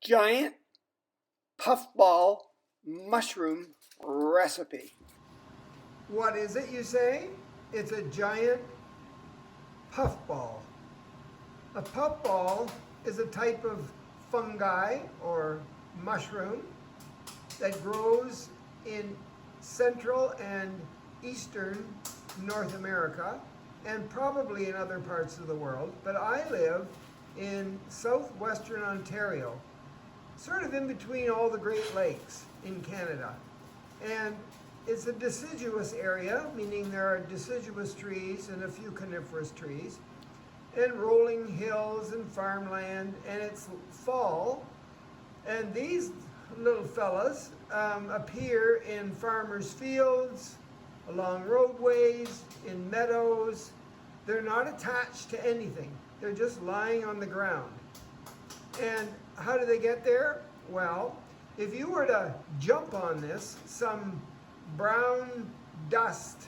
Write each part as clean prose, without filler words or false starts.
Giant Puffball Mushroom Recipe. What is it, you say? It's a giant puffball. A puffball is a type of fungi or mushroom that grows in Central and Eastern North America and probably in other parts of the world. But I live in southwestern Ontario, sort of in between all the Great Lakes in Canada. And it's a deciduous area, meaning there are deciduous trees and a few coniferous trees, and rolling hills and farmland, and it's fall. And these little fellas appear in farmers' fields, along roadways, in meadows. They're not attached to anything. They're just lying on the ground. And how do they get there? Well, if you were to jump on this, some brown dust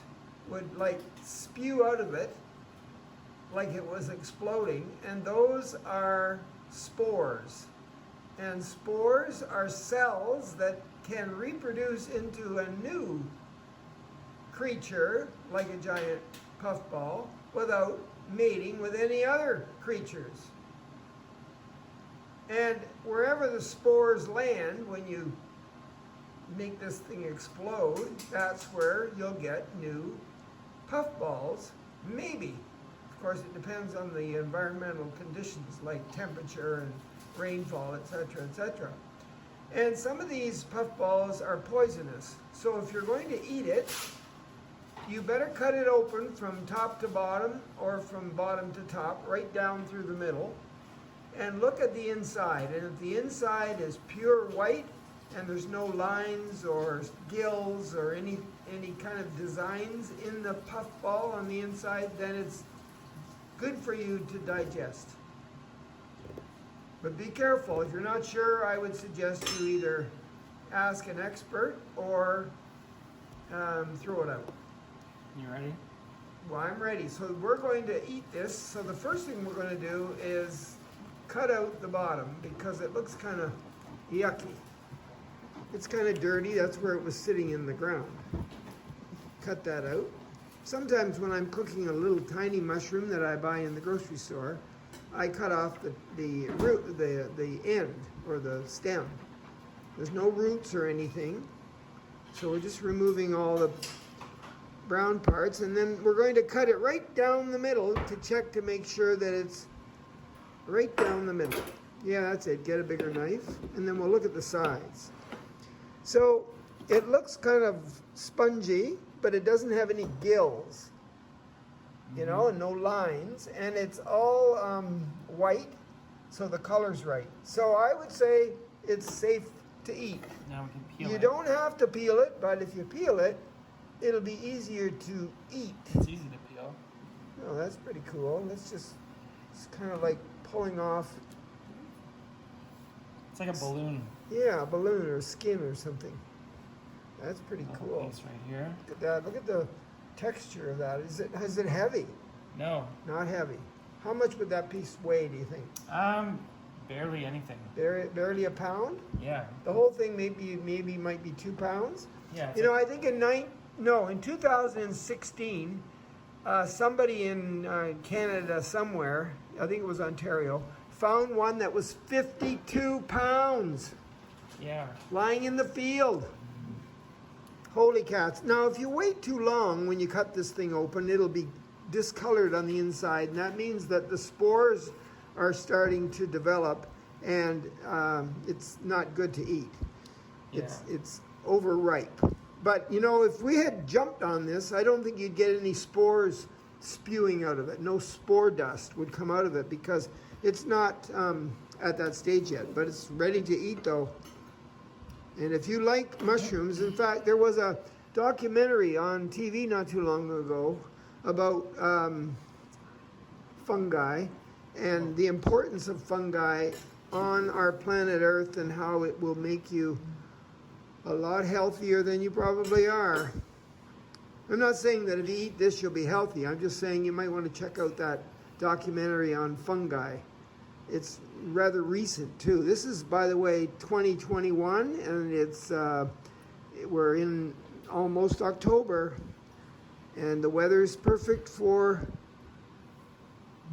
would like spew out of it like it was exploding, and those are spores. And spores are cells that can reproduce into a new creature, like a giant puffball, without mating with any other creatures. And wherever the spores land, when you make this thing explode, that's where you'll get new puffballs, maybe. Of course, it depends on the environmental conditions like temperature and rainfall, etc., etc. And some of these puffballs are poisonous. So if you're going to eat it, you better cut it open from top to bottom or from bottom to top, right down through the middle, and look at the inside. And if the inside is pure white and there's no lines or gills or any kind of designs in the puffball on the inside, then it's good for you to digest. But be careful. If you're not sure, I would suggest you either ask an expert or throw it out. You ready? Well, I'm ready. So we're going to eat this. So the first thing we're going to do is cut out the bottom because it looks kind of yucky. It's kind of dirty. That's where it was sitting in the ground. Cut that out. Sometimes when I'm cooking a little tiny mushroom that I buy in the grocery store, I cut off the root, the end or the stem. There's no roots or anything. So we're just removing all the brown parts, and then we're going to cut it right down the middle to check to make sure that it's right down the middle. Yeah, that's it. Get a bigger knife, and then we'll look at the sides. So it looks kind of spongy, but it doesn't have any gills, you know, and no lines, and it's all white, so the color's right. So I would say it's safe to eat. Now we can peel it. You don't have to peel it, but if you peel it, it'll be easier to eat. It's easy to peel. Oh, that's pretty cool. It's kind of like pulling off. It's like a balloon. Yeah, a balloon or skin or something. That's pretty cool. Piece right here. Look at that. Look at the texture of that. Is it heavy? No. Not heavy. How much would that piece weigh, do you think? Barely anything. Barely a pound? Yeah. The whole thing maybe might be 2 pounds? Yeah. You know, I think in 2016, somebody in Canada somewhere, I think it was Ontario, found one that was 52 pounds. Yeah. Lying in the field. Holy cats. Now, if you wait too long when you cut this thing open, it'll be discolored on the inside, and that means that the spores are starting to develop, and it's not good to eat. Yeah. It's overripe. But, you know, if we had jumped on this, I don't think you'd get any spores spewing out of it. No spore dust would come out of it because it's not at that stage yet. But it's ready to eat, though. And if you like mushrooms, in fact, there was a documentary on TV not too long ago about fungi and the importance of fungi on our planet Earth and how it will make you a lot healthier than you probably are. I'm not saying that if you eat this, you'll be healthy. I'm just saying you might want to check out that documentary on fungi. It's rather recent too. This is, by the way, 2021, and we're in almost October, and the weather's perfect for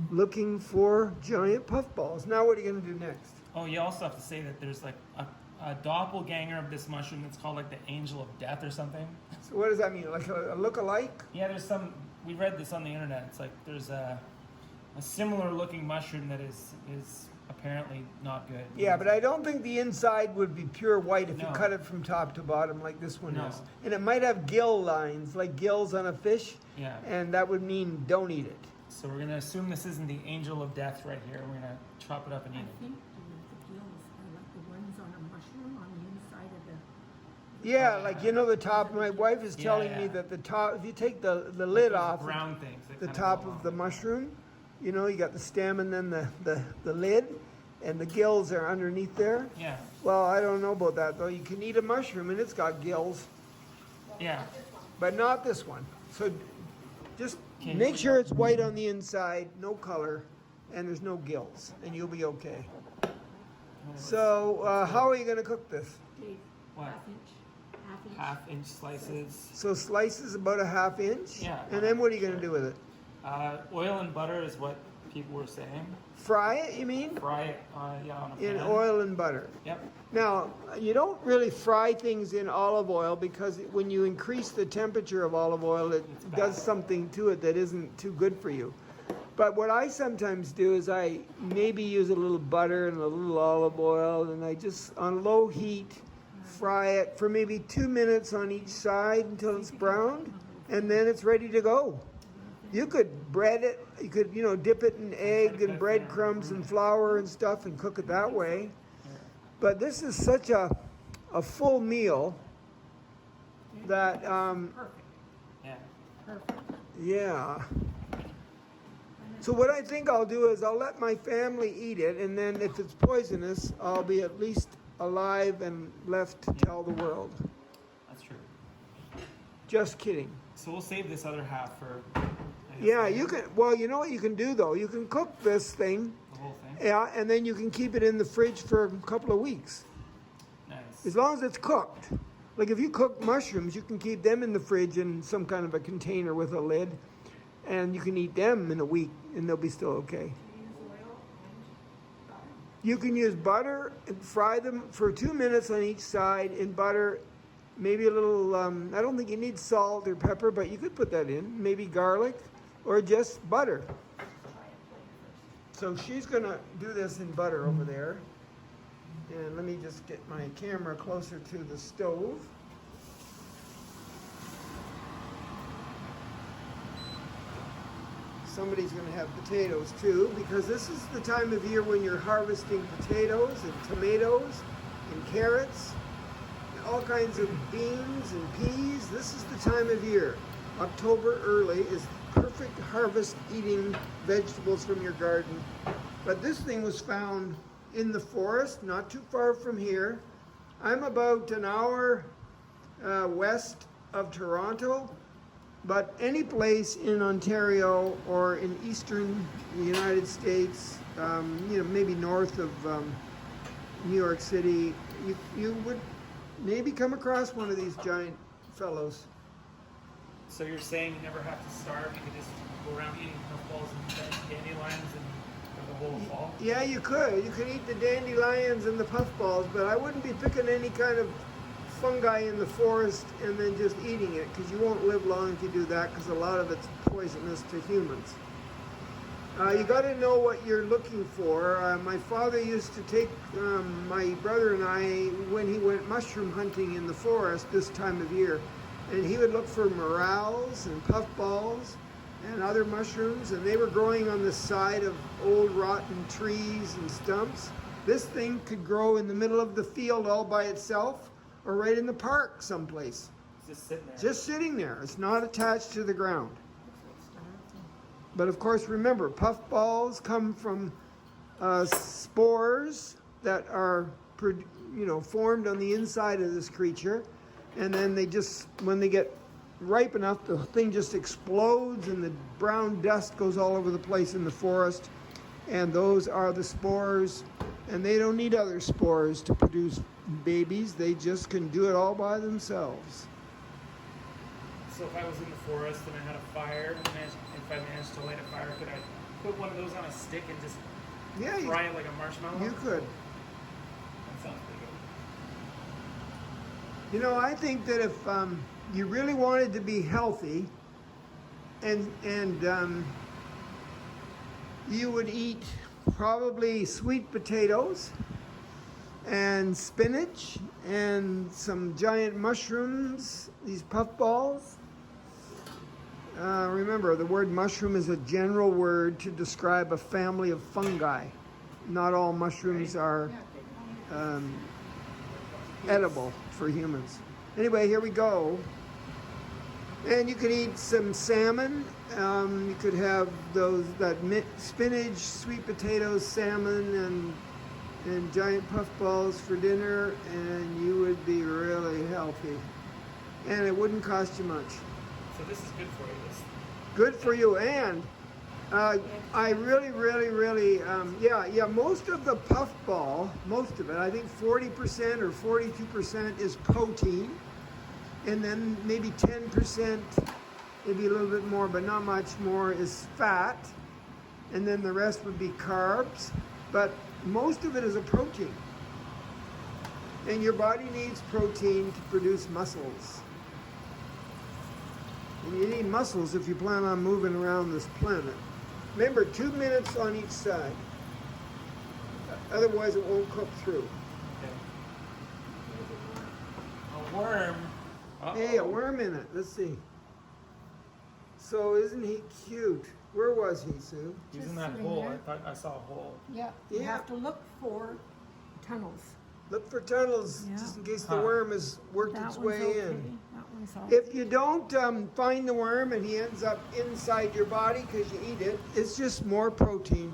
looking for giant puffballs. Now what are you going to do next? Oh, you also have to say that there's like a doppelganger of this mushroom that's called like the angel of death or something. So what does that mean? Like a look-alike? Yeah, there's some. We read this on the internet. It's like there's a similar looking mushroom that is apparently not good. Yeah, but I don't think the inside would be pure white if you No. cut it from top to bottom like this one No. is. And it might have gill lines, like gills on a fish, Yeah. and that would mean don't eat it. So we're gonna assume this isn't the angel of death right here. We're gonna chop it up and eat I it. think the gills are like the ones on a mushroom on the inside of the. Yeah, like you know the top. My wife is Yeah, telling me yeah. that the top, if you take the lid Those off, brown things. that the kinda top go of along the with it. mushroom, you know, you got the stem and then the lid, and the gills are underneath there. Yeah. Well, I don't know about that though. You can eat a mushroom and it's got gills, Yeah. but not this one. So just Okay, make we sure got- it's white on the inside, no color, and there's no gills, and you'll be okay. So how are you going to cook this? Dave, What? half inch. Half-inch slices. So slices about a half inch, Yeah. and then what are you going to do with it? Oil and butter is what people were saying. Fry it, you mean? Fry it on a In pan. oil and butter. Yep. Now, you don't really fry things in olive oil because when you increase the temperature of olive oil, it It's bad. does something to it that isn't too good for you. But what I sometimes do is I maybe use a little butter and a little olive oil, and I just, on low heat, fry it for maybe 2 minutes on each side until it's browned, and then it's ready to go. You could bread it, you could, dip it in egg and breadcrumbs and flour and stuff and cook it that way. But this is such a full meal that, Perfect, Yeah. perfect. yeah. So what I think I'll do is I'll let my family eat it, and then if it's poisonous, I'll be at least alive and left to tell the world. That's true. Just kidding. So we'll save this other half for. I guess, Yeah, you can, well, you know what you can do though? You can cook this thing, The whole thing. yeah, and then you can keep it in the fridge for a couple of weeks. Nice. As long as it's cooked. Like if you cook mushrooms, you can keep them in the fridge in some kind of a container with a lid, and you can eat them in a week and they'll be still okay. You can use butter and fry them for 2 minutes on each side in butter, maybe a little, I don't think you need salt or pepper, but you could put that in, maybe garlic or just butter. So she's gonna do this in butter over there. And let me just get my camera closer to the stove. Somebody's going to have potatoes too, because this is the time of year when you're harvesting potatoes and tomatoes and carrots and all kinds of beans and peas. This is the time of year. October early is perfect harvest eating vegetables from your garden. But this thing was found in the forest, not too far from here. I'm about an hour west of Toronto. But any place in Ontario or in eastern United States, maybe north of New York City, you would maybe come across one of these giant fellows. So you're saying you never have to starve? You could just go around eating puffballs and dandelions and for the whole fall? Yeah, you could. You could eat the dandelions and the puffballs, but I wouldn't be picking any kind of fungi in the forest and then just eating it, because you won't live long if you do that, because a lot of it's poisonous to humans. You got to know what you're looking for. My father used to take my brother and I when he went mushroom hunting in the forest this time of year, and he would look for morels and puffballs and other mushrooms, and they were growing on the side of old rotten trees and stumps. This thing could grow in the middle of the field all by itself, or right in the park someplace. It's just sitting there. Just sitting there. It's not attached to the ground. But of course, remember, puffballs come from spores that are, formed on the inside of this creature. And then they just, when they get ripe enough, the thing just explodes and the brown dust goes all over the place in the forest. And those are the spores, and they don't need other spores to produce babies. They just can do it all by themselves. So if I was in the forest and I had a fire, and if I managed to light a fire, could I put one of those on a stick and just fry it like a marshmallow? You could. That sounds pretty good. You know, I think that if you really wanted to be healthy, and you would eat probably sweet potatoes and spinach and some giant mushrooms, these puffballs. Remember, the word mushroom is a general word to describe a family of fungi. Not all mushrooms are edible for humans. Anyway, here we go. And you could eat some salmon. You could have spinach, sweet potatoes, salmon, and giant puffballs for dinner, and you would be really healthy. And it wouldn't cost you much. So this is good for you. Good for you. And I really, most of the puffball, most of it, I think 40% or 42% is protein. And then maybe 10%, maybe a little bit more, but not much more, is fat. And then the rest would be carbs. But most of it is a protein. And your body needs protein to produce muscles. And you need muscles if you plan on moving around this planet. Remember, 2 minutes on each side. Otherwise it won't cook through. Okay. A worm. Uh-oh. Hey, a worm in it. Let's see. So isn't he cute? Where was he, Sue? He's Just in that sitting hole. there. I thought I saw a hole. Yeah, you Yeah. have to look for tunnels. Look for tunnels, Yeah. just in case the Huh. worm has worked That its one's way okay. in. That one's all. If you don't find the worm and he ends up inside your body because you eat it, it's just more protein.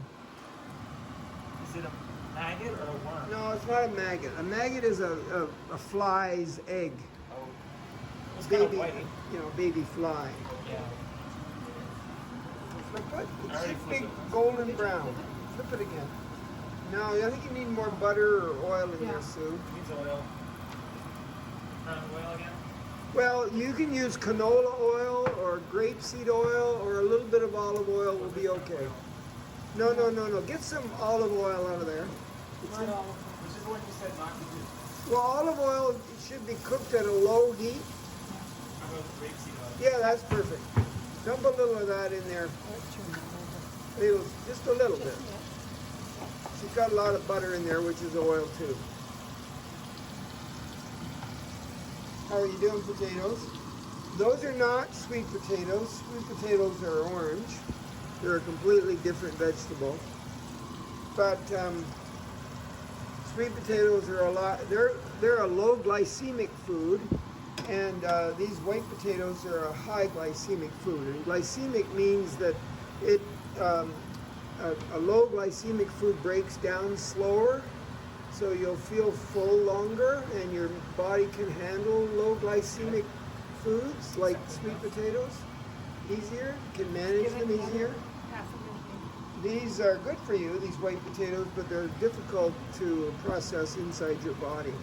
Is it a maggot or a worm? No, it's not a maggot. A maggot is a fly's egg. Oh. It's kind of Baby, white. baby fly. Yeah. Flip it. I It's already a flipped big it. golden brown. Flip it again. No, I think you need more butter or oil in Yeah. there, Sue. Needs oil. Oil again? Well, you can use canola oil or grapeseed oil or a little bit of olive oil will be okay. No. Get some olive oil out of there. Which is the one you said not to do. Well, olive oil should be cooked at a low heat. How about rapeseed oil? Yeah, that's perfect. Dump a little of that in there. Just a little bit. She's got a lot of butter in there, which is oil too. How are you doing, potatoes? Those are not sweet potatoes. Sweet potatoes are orange. They're a completely different vegetable. But sweet potatoes are they're a low glycemic food, and these white potatoes are a high glycemic food. And glycemic means that a low glycemic food breaks down slower, so you'll feel full longer, and your body can handle low glycemic foods like sweet potatoes easier, can manage them easier. These are good for you, these white potatoes, but they're difficult to process inside your body,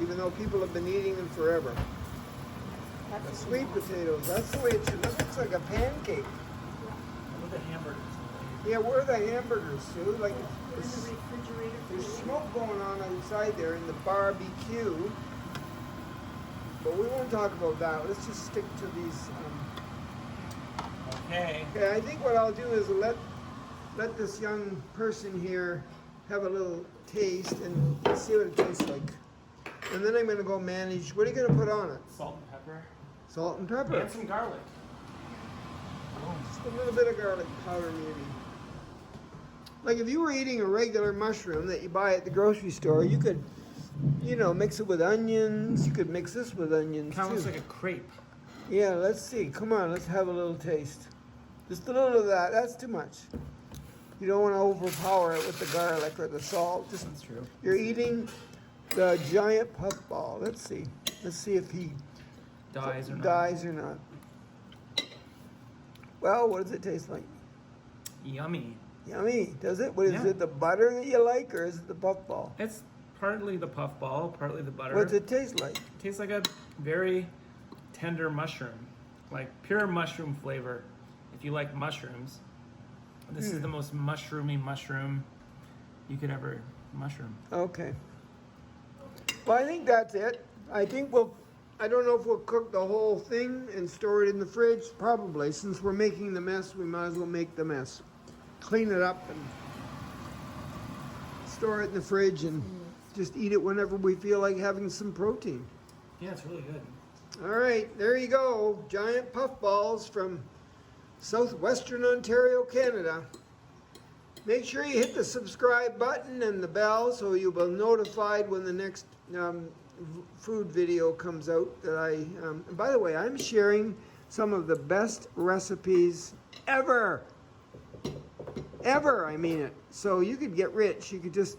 even though people have been eating them forever. The sweet potatoes, that's the way it should look. It looks like a pancake. With the hamburgers. Yeah, where are the hamburgers, Sue? Like, In the refrigerator. there's smoke going on outside there in the barbecue. But we won't talk about that. Let's just stick to these. Okay. Okay, I think what I'll do is let this young person here have a little taste and see what it tastes like. And then I'm going to go manage. What are you going to put on it? Salt and pepper. Salt and pepper. And some garlic. Just a little bit of garlic powder maybe. Like if you were eating a regular mushroom that you buy at the grocery store, you could, mix it with onions. You could mix this with onions Kind of too. looks like a crepe. Yeah, let's see. Come on, let's have a little taste. Just a little of that. That's too much. You don't want to overpower it with the garlic or the salt. Just That's true. you're eating the giant puffball. Let's see. Let's see if he Dies or not. Well, what does it taste like? Yummy. Yummy. Does it? What is Yeah. it? The butter that you like, or is it the puffball? It's partly the puffball, partly the butter. What's it taste like? It tastes like a very tender mushroom, like pure mushroom flavor. If you like mushrooms, this is the most mushroomy mushroom you could ever mushroom. Okay. Well, I think that's it. I think I don't know if we'll cook the whole thing and store it in the fridge. Probably. Since we're making the mess, we might as well make the mess. Clean it up and store it in the fridge and just eat it whenever we feel like having some protein. Yeah, it's really good. All right, there you go. Giant puffballs from southwestern Ontario, Canada. Make sure you hit the subscribe button and the bell so you'll be notified when the next food video comes out. And by the way, I'm sharing some of the best recipes ever. Ever, I mean it. So you could get rich. You could just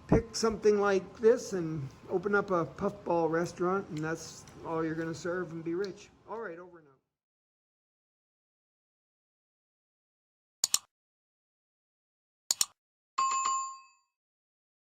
pick something like this and open up a puffball restaurant, and that's all you're going to serve and be rich. All right, over.